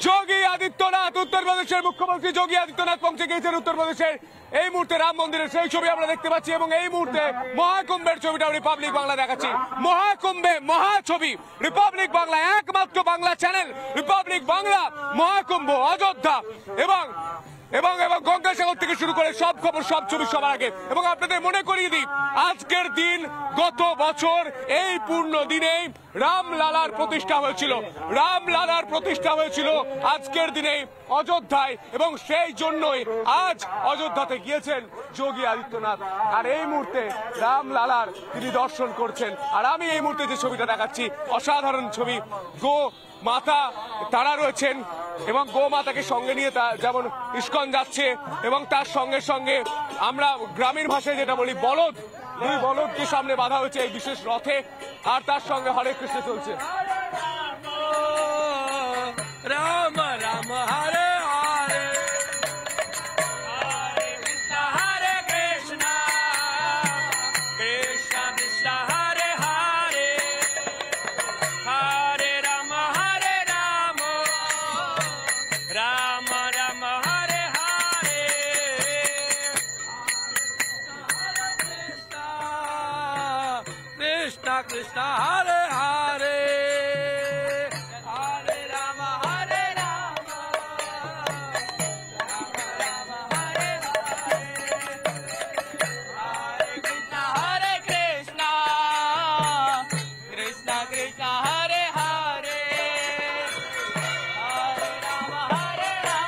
যোগী আদিত্যনাথ, উত্তরপ্রদেশের মুখ্যমন্ত্রী যোগী আদিত্যনাথ পৌঁছে গিয়েছেন উত্তরপ্রদেশের। এই মুহূর্তে রাম মন্দিরের সেই ছবি আমরা দেখতে পাচ্ছি এবং এই মুহূর্তে মহাকুম্ভের ছবিটা রিপাবলিক বাংলা দেখাচ্ছি। মহাকুম্ভে মহা ছবি রিপাবলিক বাংলা, একমাত্র বাংলা চ্যানেল রিপাবলিক বাংলা। মহাকুম্ভ, অযোধ্যা এবং এবং এবং গঙ্গাসাগর থেকে শুরু করে সব খবর, সব ছবি সবার আগে। এবং আপনাদের মনে করিয়ে দিই, আজকের দিন গত বছর এই পূর্ণ দিনেই রামলালার প্রতিষ্ঠা হয়েছিল। রামলালার প্রতিষ্ঠা হয়েছিল আজকের দিনে অযোধ্যায় এবং সেই জন্যই আজ অযোধ্যাতে গিয়েছেন যোগী আদিত্যনাথ। আর এই মুহূর্তে রামলালার তিনি দর্শন করছেন। আর আমি এই মুহূর্তে যে ছবিটা দেখাচ্ছি, অসাধারণ ছবি। গো মাতা তারা রয়েছেন এবং গো মাতাকে সঙ্গে নিয়ে যেমন ইস্কন যাচ্ছে এবং তার সঙ্গে সঙ্গে আমরা গ্রামীণ ভাষায় যেটা বলি বলদ, দুই বলদকে সামনে বাঁধা হয়েছে এই বিশেষ রথে। আর তার সঙ্গে হরে কৃষ্ণ চলছে। রাম রাম হরে হরে হরে কৃষ্ণ কৃষ্ণ কৃষ্ণ হরে হরে হরে রাম রাম রাম হরে হরে কৃষ্ণ কৃষ্ণ হরে হরে হরে রাম হরে রাম রাম হরে হরে হরে কৃষ্ণ কৃষ্ণ কৃষ্ণ হরে হরে হরে রাম হরে রাম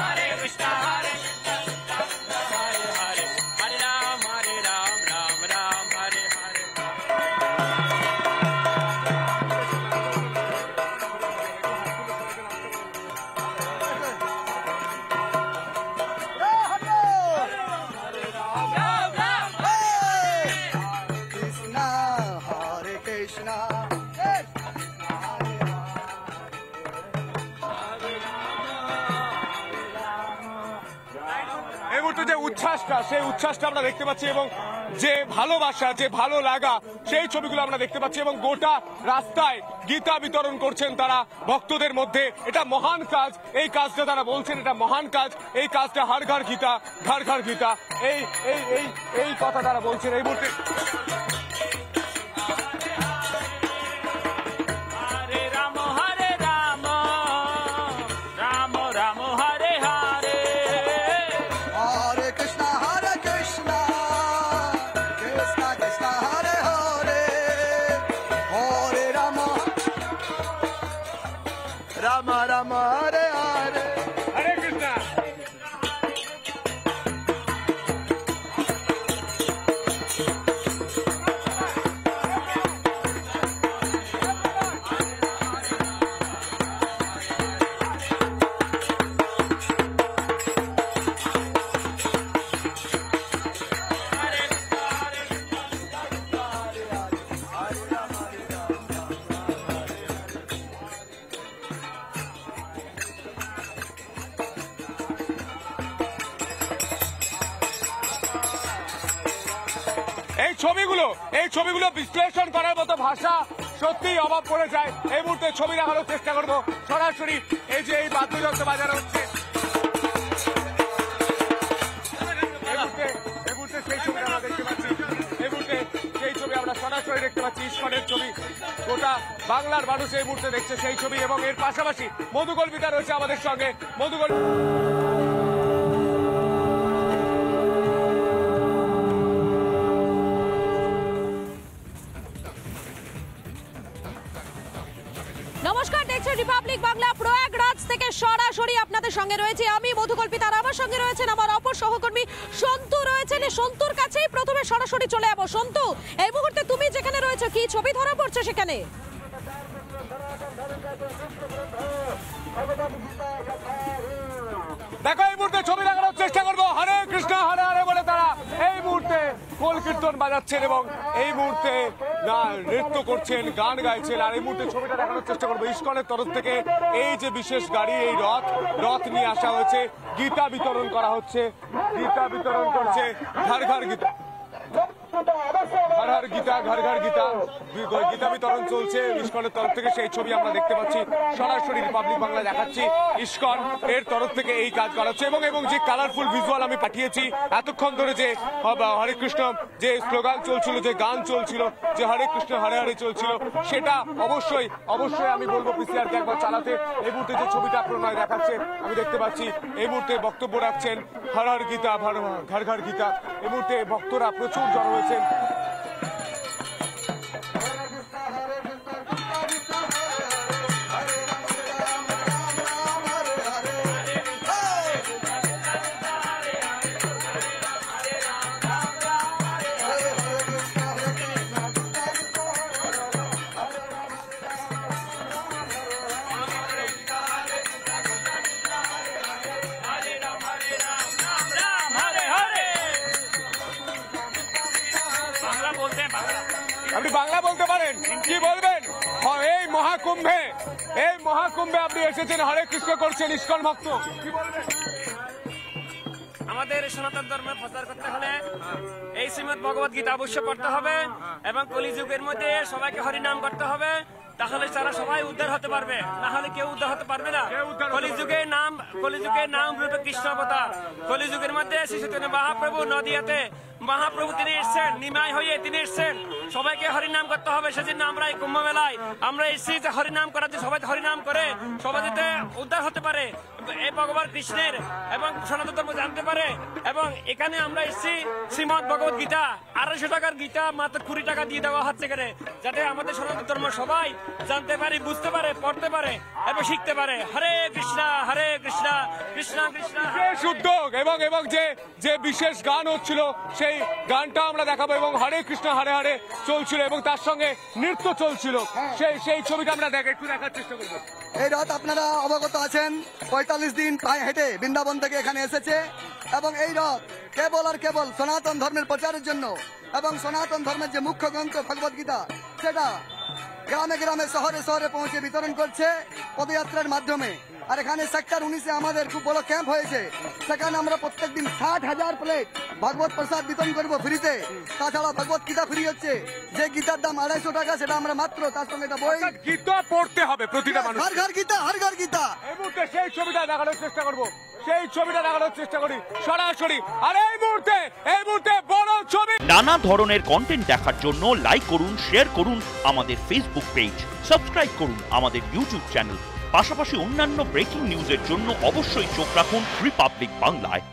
हरे Krishna Hare Hare Hare Ram Ram Ram Hare Hare Krishna, Hare Krishna. এই মুহূর্তে যে উচ্ছ্বাসটা, সেই উচ্ছ্বাসটা আমরা দেখতে পাচ্ছি এবং যে ভালোবাসা, যে ভালো লাগা, সেই ছবিগুলো আমরা দেখতে পাচ্ছি এবং গোটা রাস্তায় গীতা বিতরণ করছেন তারা ভক্তদের মধ্যে। এটা মহান কাজ, এই কাজটা তারা বলছেন এটা মহান কাজ। এই কাজটা হর ঘর গীতা, ঘর ঘর গীতা, এই এই এই এই কথা তারা বলছেন এই মুহূর্তে। हरे Ram Ram Ram Hare Hare Hare Krishna, Hare Krishna. Krishna Krishna, Hare Hare. Hare Rama, Rama Rama, Hare Hare. হরে কৃষ্ণ। এই ছবিগুলো বিশ্লেষণ করার মতো ভাষা সত্যিই অভাব পড়ে যায়। এই মুহূর্তে ছবি দেখানোর চেষ্টা করবো সরাসরি। এই যে এই বাদ্যযন্ত্র বাজানো হচ্ছে, এই মুহূর্তে সেই ছবি আমরা দেখতে পাচ্ছি। এই মুহূর্তে সেই ছবি আমরা সরাসরি দেখতে পাচ্ছি, ইস্কনের ছবি। গোটা বাংলার মানুষ এই মুহূর্তে দেখছে সেই ছবি এবং এর পাশাপাশি মধুকল্পিতা রয়েছে আমাদের সঙ্গে। নমস্কার, দেখছেন রিপাবলিক বাংলা। প্রয়াগরাজ থেকে সরাসরি আপনাদের সঙ্গে রয়েছে আমি মধুকল্পিতা। আমার সঙ্গে রয়েছেন আমার অপর সহকর্মী সন্তু রয়েছেন। সন্তুর কাছেই প্রথমে সরাসরি চলে যাবো। সন্তু, এই মুহূর্তে তুমি যেখানে রয়েছে কি ছবি ধরা পড়ছে সেখানে? দেখো এই মুহূর্তে ছবি দেখানোর চেষ্টা করবো। হরে কৃষ্ণ হরে হরে বলে তারা এই মুহূর্তে কলকীর্তন কীর্তন বাজাচ্ছেন এবং এই মুহূর্তে নৃত্য করছেন, গান গাইছেন। আর এই মুহূর্তে ছবিটা দেখানোর চেষ্টা করবো ইসকনের তরফ থেকে এই যে বিশেষ গাড়ি, এই রথ নিয়ে আসা হয়েছে, গীতা বিতরণ করা হচ্ছে, গীতা বিতরণ করছে ঘর ঘর গীতা, হর হর গীতা, ঘর ঘর গীতা, গীতা বিতরণ চলছে ইসকনের তরফ থেকে। সেই ছবি আমরা দেখতে পাচ্ছি, সরাসরি রিপাবলিক বাংলা দেখাচ্ছি। ইসকন এর তরফ থেকে এই কাজ করা হচ্ছে এবং যে কালারফুল ভিজুয়াল আমি পাঠিয়েছি এতক্ষণ ধরে, যে হরে কৃষ্ণ যে স্লোগান চলছিল, যে গান চলছিল, যে হরে কৃষ্ণ হরে হরে চলছিল, সেটা অবশ্যই আমি বলবো পিসিআর কে একবার চালাতে। এই মুহূর্তে যে ছবিটা আপনার দেখাচ্ছে আমি দেখতে পাচ্ছি, এই মুহূর্তে বক্তব্য রাখছেন হর হর গীতা, ঘর ঘর গীতা। এই মুহূর্তে ভক্তরা প্রচুর জড়ো হয়েছেন। আপনি বাংলা বলতে পারেন, কি বলবেন? এই মহাকুম্ভে আপনি এসেছেন, হরে কৃষ্ণ করছেন, ইসকন ভক্ত, কি বলবেন? আমাদের সনাতন ধর্মের প্রচার করতে হলে এই শ্রীমদ ভগবত গীতা অবশ্য পড়তে হবে এবং কলিযুগের মধ্যে সবাইকে হরিনাম করতে হবে, তাহলে তারা সবাই উদ্ধার হতে পারবে, না হলে কেউ উদ্ধার হতে পারবে না। কলিযুগের নাম রূপে কৃষ্ণ অবতার। কলিযুগের মধ্যে শ্রী চৈতন্য মহাপ্রভু নদিয়াতে মহাপ্রভু তিনি এসছেন, নিমাই হয়ে তিনি এসছেন, সবাইকে হরিনাম করতে হবে। সেজন্য আমরা এই কুম্ভ মেলায় আমরা এসেছি যে হরিনাম করার, যে সবাই হরিনাম করে সবাই যাতে উদ্ধার হতে পারে, এই ভগবান কৃষ্ণের এবং সনাতন ধর্ম জানতে পারে। এবং এখানে আমরা এসেছি শ্রীমদ ভগবত গীতা 250 টাকার গীতা মাত্র 20 টাকা দিয়ে দেওয়া হচ্ছে এখানে, যাতে আমাদের সনাতন ধর্ম সবাই জানতে পারে, বুঝতে পারে, পড়তে পারে এবং শিখতে পারে। হরে কৃষ্ণ কৃষ্ণ কৃষ্ণ। বিশেষ উদ্যোগ এবং যে বিশেষ গান হচ্ছিল সেই গানটা আমরা দেখাবো এবং হরে কৃষ্ণ হরে হরে চলছিল এবং তার সঙ্গে নৃত্য চলছিল। সেই ছবিটা আমরা একটু দেখার চেষ্টা করবো। এই রথ আপনারা অবগত আছেন 45 দিন পায়ে হেঁটে বৃন্দাবন থেকে এখানে এসেছে এবং এই রথ কেবল আর কেবল সনাতন ধর্মের প্রচারের জন্য এবং সনাতন ধর্মের যে মুখ্য গ্রন্থ ভগবত গীতা সেটা গ্রামে গ্রামে শহরে শহরে পৌঁছে বিতরণ করছে পদযাত্রার মাধ্যমে। আর এখানে সেক্টর 19-এ আমাদের খুব বড় ক্যাম্প হয়েছে, সেখানে আমরা প্রত্যেকদিন 60,000 প্লেট ভগবত প্রসাদ বিতরণ করবো ফ্রিতে। তাছাড়া ভগবত গীতা ফ্রি হচ্ছে, যে গীতার দাম 250 টাকা সেটা আমরা মাত্র, তার সঙ্গে একটা বই, গীতা পড়তে হবে প্রতিটা মানুষ। হর ঘর গীতা, হর ঘর গীতা। এই মুহূর্তে সেই ছবিটা দেখানোর চেষ্টা করি সরাসরি। আর এই মুহূর্তে বড় ছবি, নানা ধরনের কন্টেন্ট দেখার জন্য লাইক করুন, শেয়ার করুন আমাদের ফেসবুক পেজ, সাবস্ক্রাইব করুন আমাদের ইউটিউব চ্যানেল। পাশাপাশি অন্যান্য ব্রেকিং নিউজের জন্য অবশ্যই চোখ রাখুন রিপাবলিক বাংলায়।